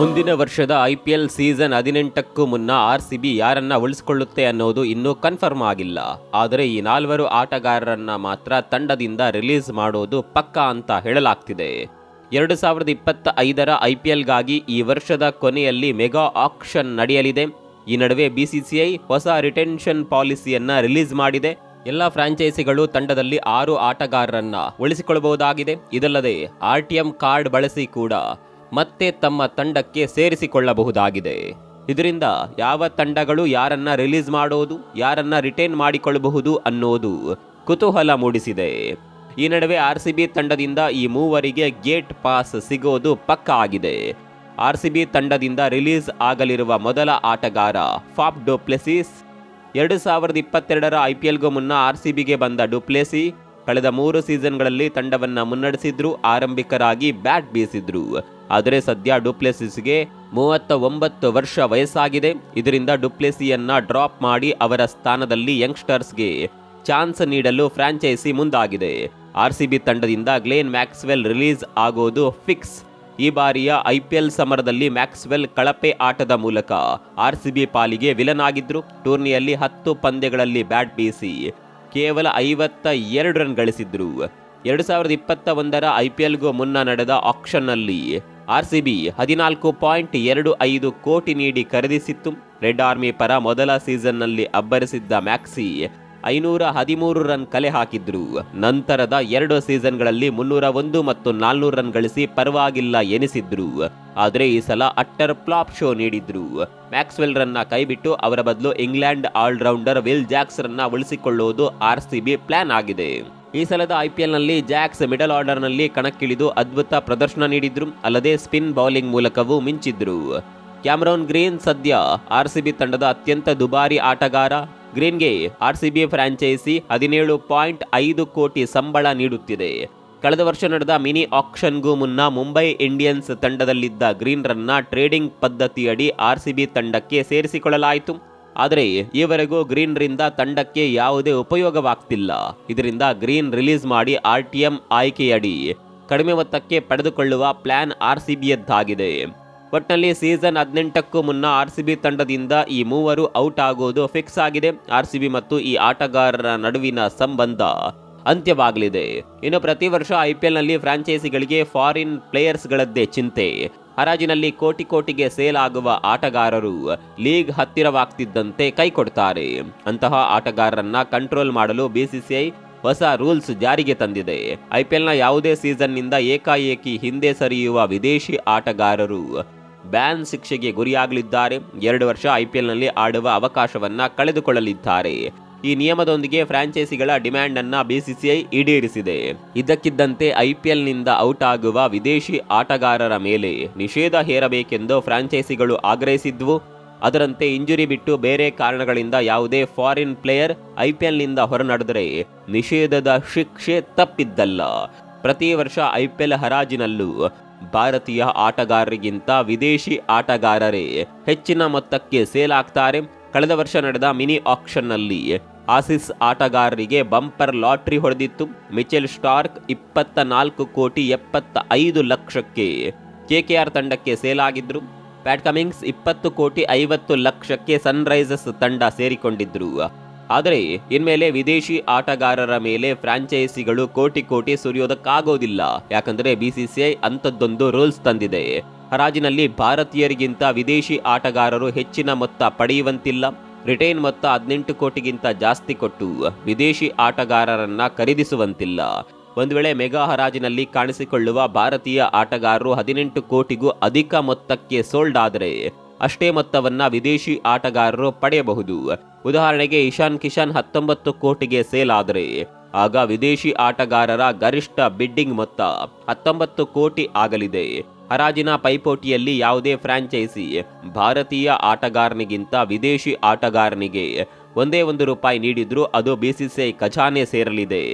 ಮುಂದಿನ ವರ್ಷದ IPL season 18ಕ್ಕೂ ಮುನ್ನ ಆರ್ಸಿಬಿ ಯಾರನ್ನ ಉಳಿಸಿಕೊಳ್ಳುತ್ತೆ ಅನ್ನೋದು ಇನ್ನೂ ಕನ್ಫರ್ಮ್ ಆಗಿಲ್ಲ. ಆದರೆ ಈ 4 ಆಟಗಾರರನ್ನ ಮಾತ್ರ ತಂಡದಿಂದ ರಿಲೀಸ್ ಮಾಡೋದು ಪಕ್ಕಾ ಅಂತ ಹೇಳಲಾಗ್ತಿದೆ. 2025ರ ಐಪಿಎಲ್ಗಾಗಿ ಈ ವರ್ಷದ ಕೊನೆಯಲ್ಲಿ ಮೆಗಾ ಆಕ್ಷನ್ ನಡೆಯಲಿದೆ. ಈ ನಡುವೆ ಬಿಸಿಸಿಐ ಹೊಸ ರಿಟೆನ್ಷನ್ ಪಾಲಿಸಿಯನ್ನ ರಿಲೀಸ್ ಮಾಡಿದೆ. ಎಲ್ಲ ಫ್ರಾಂಚೈಸಿಗಳು ತಂಡದಲ್ಲಿ 6 ಆಟಗಾರರನ್ನ ಉಳಿಸಿಕೊಳ್ಳಬಹುದಾಗಿದೆ. ಇದಲ್ಲದೆ ಆರ್ಟಿಎಂ ಕಾರ್ಡ್ ಬಳಸಿ ಕೂಡ ಮತ್ತೆ ತಮ್ಮ ತಂಡಕ್ಕೆ ಸೇರಿಸಿಕೊಳ್ಳಬಹುದಾಗಿದೆ. ಇದರಿಂದ ಯಾವ ತಂಡಗಳು ಯಾರನ್ನ ರಿಲೀಸ್ ಮಾಡೋದು, ಯಾರನ್ನ ರಿಟೈನ್ ಮಾಡಿಕೊಳ್ಳಬಹುದು ಅನ್ನೋದು ಕುತೂಹಲ ಮೂಡಿಸಿದೆ. ಈ ನಡುವೆ ಆರ್ಸಿಬಿ ತಂಡದಿಂದ ಈ 3 ಗೇಟ್ ಪಾಸ್ ಸಿಗೋದು ಪಕ್ಕಾ ಆಗಿದೆ. ಆರ್ಸಿಬಿ ತಂಡದಿಂದ ರಿಲೀಸ್ ಆಗಲಿರುವ ಮೊದಲ ಆಟಗಾರ ಫಾಫ್ ಡು ಪ್ಲೆಸಿಸ್. 2022ರ ಐಪಿಎಲ್ಗೂ ಮುನ್ನ ಆರ್ಸಿಬಿಗೆ ಬಂದ ಡು ಪ್ಲೆಸಿ ಕಳೆದ 3 ಸೀಸನ್ಗಳಲ್ಲಿ ತಂಡವನ್ನ ಮುನ್ನಡೆಸಿದ್ರು, ಆರಂಭಿಕರಾಗಿ ಬ್ಯಾಟ್ ಬೀಸಿದ್ರು. ಆದರೆ ಸದ್ಯ ಡು ಪ್ಲೆಸಿಸ್ಗೆ 39 ವರ್ಷ ವಯಸ್ಸಾಗಿದೆ. ಇದರಿಂದ ಡು ಪ್ಲೆಸಿಯನ್ನ ಡ್ರಾಪ್ ಮಾಡಿ ಅವರ ಸ್ಥಾನದಲ್ಲಿ ಯಂಗ್ಸ್ಟರ್ಸ್ಗೆ ಚಾನ್ಸ್ ನೀಡಲು ಫ್ರಾಂಚೈಸಿ ಮುಂದಾಗಿದೆ. ಆರ್ಸಿಬಿ ತಂಡದಿಂದ ಗ್ಲೇನ್ ಮ್ಯಾಕ್ಸ್ವೆಲ್ ರಿಲೀಸ್ ಆಗೋದು ಫಿಕ್ಸ್. ಈ ಬಾರಿಯ ಐಪಿಎಲ್ ಸಮರದಲ್ಲಿ ಮ್ಯಾಕ್ಸ್ವೆಲ್ ಕಳಪೆ ಆಟದ ಮೂಲಕ ಆರ್ಸಿಬಿ ಪಾಲಿಗೆ ವಿಲನ್ ಆಗಿದ್ರು. ಟೂರ್ನಿಯಲ್ಲಿ 10 ಪಂದ್ಯಗಳಲ್ಲಿ ಬ್ಯಾಟ್ ಬೀಸಿ ಕೇವಲ 52 ರನ್ ಗಳಿಸಿದ್ರು. 2021ರ ಐಪಿಎಲ್ಗೂ ಮುನ್ನ ನಡೆದ ಆಕ್ಷನ್ನಲ್ಲಿ ಆರ್ಸಿಬಿ 14.25 ಕೋಟಿ ನೀಡಿ ಖರೀದಿಸಿತ್ತು. ರೆಡ್ ಆರ್ಮಿ ಪರ ಮೊದಲ ಸೀಸನ್ನಲ್ಲಿ ಅಬ್ಬರಿಸಿದ್ದ ಮ್ಯಾಕ್ಸಿ 513 ರನ್ ಕಲೆ ಹಾಕಿದ್ರು. ನಂತರದ 2 ಸೀಸನ್ಗಳಲ್ಲಿ 301 ಮತ್ತು 400 ರನ್ ಗಳಿಸಿ ಪರವಾಗಿಲ್ಲ ಎನಿಸಿದ್ರು. ಆದರೆ ಈ ಸಲ ಅಟ್ಟರ್ ಫ್ಲಾಪ್ ಶೋ ನೀಡಿದ್ರು. ಮ್ಯಾಕ್ಸ್ವೆಲ್ ರನ್ನ ಕೈಬಿಟ್ಟು ಅವರ ಬದಲು ಇಂಗ್ಲೆಂಡ್ ಆಲ್ರೌಂಡರ್ ವಿಲ್ ಜಾಕ್ಸ್ ರನ್ನ ಉಳಿಸಿಕೊಳ್ಳುವುದು ಆರ್ಸಿಬಿ ಪ್ಲಾನ್ ಆಗಿದೆ. ಈ ಸಲದ ಐಪಿಎಲ್ನಲ್ಲಿ ಜಾಕ್ಸ್ ಮಿಡಲ್ ಆರ್ಡರ್ನಲ್ಲಿ ಕಣಕ್ಕಿಳಿದು ಅದ್ಭುತ ಪ್ರದರ್ಶನ ನೀಡಿದ್ರು. ಅಲ್ಲದೆ ಸ್ಪಿನ್ ಬೌಲಿಂಗ್ ಮೂಲಕವೂ ಮಿಂಚಿದ್ರು. ಕ್ಯಾಮರೂನ್ ಗ್ರೀನ್ ಸದ್ಯ ಆರ್ಸಿಬಿ ತಂಡದ ಅತ್ಯಂತ ದುಬಾರಿ ಆಟಗಾರ. ಗ್ರೀನ್ಗೆ ಆರ್ಸಿಬಿ ಫ್ರಾಂಚೈಸಿ 17.5 ಕೋಟಿ ಸಂಬಳ ನೀಡುತ್ತಿದೆ. ಕಳೆದ ವರ್ಷ ನಡೆದ ಮಿನಿ ಆಕ್ಷನ್ಗೂ ಮುನ್ನ ಮುಂಬೈ ಇಂಡಿಯನ್ಸ್ ತಂಡದಲ್ಲಿದ್ದ ಗ್ರೀನ್ ರನ್ನ ಟ್ರೇಡಿಂಗ್ ಪದ್ಧತಿಯಡಿ ಆರ್ಸಿಬಿ ತಂಡಕ್ಕೆ ಸೇರಿಸಿಕೊಳ್ಳಲಾಯಿತು. ಆದರೆ ಈವರೆಗೂ ಗ್ರೀನ್ ರಿಂದ ತಂಡಕ್ಕೆ ಯಾವುದೇ ಉಪಯೋಗವಾಗ್ತಿಲ್ಲ. ಇದರಿಂದ ಗ್ರೀನ್ ರಿಲೀಸ್ ಮಾಡಿ ಆರ್ಟಿಎಂ ಆಯ್ಕೆಯಡಿ ಕಡಿಮೆ ಮೊತ್ತಕ್ಕೆ ಪಡೆದುಕೊಳ್ಳುವ ಪ್ಲಾನ್ ಆರ್ಸಿಬಿಯದ್ದಾಗಿದೆ. ಒಟ್ನಲ್ಲಿ ಸೀಸನ್ 18ಕ್ಕೂ ಮುನ್ನ ಆರ್ಸಿಬಿ ತಂಡದಿಂದ ಈ 3 ಔಟ್ ಆಗೋದು ಫಿಕ್ಸ್ ಆಗಿದೆ. ಆರ್ಸಿಬಿ ಮತ್ತು ಈ ಆಟಗಾರರ ನಡುವಿನ ಸಂಬಂಧ ಅಂತ್ಯವಾಗಲಿದೆ. ಇನ್ನು ಪ್ರತಿ ವರ್ಷ ಐಪಿಎಲ್ನಲ್ಲಿ ಫ್ರಾಂಚೈಸಿಗಳಿಗೆ ಫಾರಿನ್ ಪ್ಲೇಯರ್ಸ್ಗಳದ್ದೇ ಚಿಂತೆ. ಹರಾಜಿನಲ್ಲಿ ಕೋಟಿಗೆ ಸೇಲ್ ಆಗುವ ಆಟಗಾರರು ಲೀಗ್ ಹತ್ತಿರವಾಗ್ತಿದ್ದಂತೆ ಕೈಕೊಡ್ತಾರೆ. ಅಂತಹ ಆಟಗಾರರನ್ನ ಕಂಟ್ರೋಲ್ ಮಾಡಲು ಬಿಸಿಸಿಐ ಹೊಸ ರೂಲ್ಸ್ ಜಾರಿಗೆ ತಂದಿದೆ. ಐಪಿಎಲ್ನ ಯಾವುದೇ ಸೀಸನ್ನಿಂದ ಏಕಾಏಕಿ ಹಿಂದೆ ಸರಿಯುವ ವಿದೇಶಿ ಆಟಗಾರರು ಬ್ಯಾನ್ ಶಿಕ್ಷೆಗೆ ಗುರಿಯಾಗಲಿದ್ದಾರೆ. 2 ವರ್ಷ ಐಪಿಎಲ್ನಲ್ಲಿ ಆಡುವ ಅವಕಾಶವನ್ನ ಕಳೆದುಕೊಳ್ಳಲಿದ್ದಾರೆ. ಈ ನಿಯಮದೊಂದಿಗೆ ಫ್ರಾಂಚೈಸಿಗಳ ಡಿಮ್ಯಾಂಡ್ ಅನ್ನ ಬಿಸಿಸಿಐ ಈಡೇರಿಸಿದೆ. ಇದ್ದಕ್ಕಿದ್ದಂತೆ ಐಪಿಎಲ್ನಿಂದ ಔಟ್ ಆಗುವ ವಿದೇಶಿ ಆಟಗಾರರ ಮೇಲೆ ನಿಷೇಧ ಹೇರಬೇಕೆಂದು ಫ್ರಾಂಚೈಸಿಗಳು ಆಗ್ರಹಿಸಿದ್ವು. ಅದರಂತೆ ಇಂಜುರಿ ಬಿಟ್ಟು ಬೇರೆ ಕಾರಣಗಳಿಂದ ಯಾವುದೇ ಫಾರಿನ್ ಪ್ಲೇಯರ್ ಐಪಿಎಲ್ನಿಂದ ಹೊರನಡೆದರೆ ನಿಷೇಧದ ಶಿಕ್ಷೆ ತಪ್ಪಿದ್ದಲ್ಲ. ಪ್ರತಿ ವರ್ಷ ಐಪಿಎಲ್ ಹರಾಜಿನಲ್ಲೂ ಭಾರತೀಯ ಆಟಗಾರರಿಗಿಂತ ವಿದೇಶಿ ಆಟಗಾರರೇ ಹೆಚ್ಚಿನ ಮೊತ್ತಕ್ಕೆ ಸೇಲ್ ಆಗ್ತಾರೆ. ಕಳೆದ ವರ್ಷ ನಡೆದ ಮಿನಿ ಆಕ್ಷನ್ನಲ್ಲಿ ಆಸೀಸ್ ಆಟಗಾರರಿಗೆ ಬಂಪರ್ ಲಾಟ್ರಿ ಹೊಡೆದಿತ್ತು. ಮಿಚೆಲ್ ಸ್ಟಾರ್ಕ್ 24,75,00,000ಕ್ಕೆ ಕೆಕೆಆರ್ ತಂಡಕ್ಕೆ ಸೇಲ್ ಆಗಿದ್ರು. ಪ್ಯಾಟ್ ಕಮಿನ್ಸ್ 20,50,00,000ಕ್ಕೆ ಸನ್ರೈಸರ್ಸ್ ತಂಡ ಸೇರಿಕೊಂಡಿದ್ರು. ಆದರೆ ಇನ್ಮೇಲೆ ವಿದೇಶಿ ಆಟಗಾರರ ಮೇಲೆ ಫ್ರಾಂಚೈಸಿಗಳು ಕೋಟಿ ಸುರಿಯೋದಕ್ಕಾಗೋದಿಲ್ಲ. ಯಾಕಂದ್ರೆ ಬಿಸಿಸಿಐ ಅಂಥದ್ದೊಂದು ರೂಲ್ಸ್ ತಂದಿದೆ. ಹರಾಜಿನಲ್ಲಿ ಭಾರತೀಯರಿಗಿಂತ ವಿದೇಶಿ ಆಟಗಾರರು ಹೆಚ್ಚಿನ ಮೊತ್ತ ಪಡೆಯುವಂತಿಲ್ಲ. ರಿಟೈನ್ ಮೊತ್ತ 18 ಕೋಟಿಗಿಂತ ಜಾಸ್ತಿ ಕೊಟ್ಟು ವಿದೇಶಿ ಆಟಗಾರರನ್ನ ಖರೀದಿಸುವಂತಿಲ್ಲ. ಒಂದು ವೇಳೆ ಮೆಗಾ ಹರಾಜಿನಲ್ಲಿ ಕಾಣಿಸಿಕೊಳ್ಳುವ ಭಾರತೀಯ ಆಟಗಾರರು 18 ಕೋಟಿಗೂ ಅಧಿಕ ಮೊತ್ತಕ್ಕೆ ಸೋಲ್ಡ್ ಆದರೆ ಅಷ್ಟೇ ಮೊತ್ತವನ್ನ ವಿದೇಶಿ ಆಟಗಾರರು ಪಡೆಯಬಹುದು. ಉದಾಹರಣೆಗೆ ಇಶಾನ್ ಕಿಶನ್ 19 ಕೋಟಿಗೆ ಸೇಲ್ ಆದರೆ ಆಗ ವಿದೇಶಿ ಆಟಗಾರರ ಗರಿಷ್ಠ ಬಿಡ್ಡಿಂಗ್ ಮೊತ್ತ 19 ಕೋಟಿ ಆಗಲಿದೆ. ಹರಾಜಿನ ಪೈಪೋಟಿಯಲ್ಲಿ ಯಾವುದೇ ಫ್ರಾಂಚೈಸಿ ಭಾರತೀಯ ಆಟಗಾರನಿಗಿಂತ ವಿದೇಶಿ ಆಟಗಾರನಿಗೆ ಒಂದೇ ₹1 ನೀಡಿದ್ರೂ ಅದು ಬಿಸಿಸಿಐ ಖಜಾನೆ ಸೇರಲಿದೆ.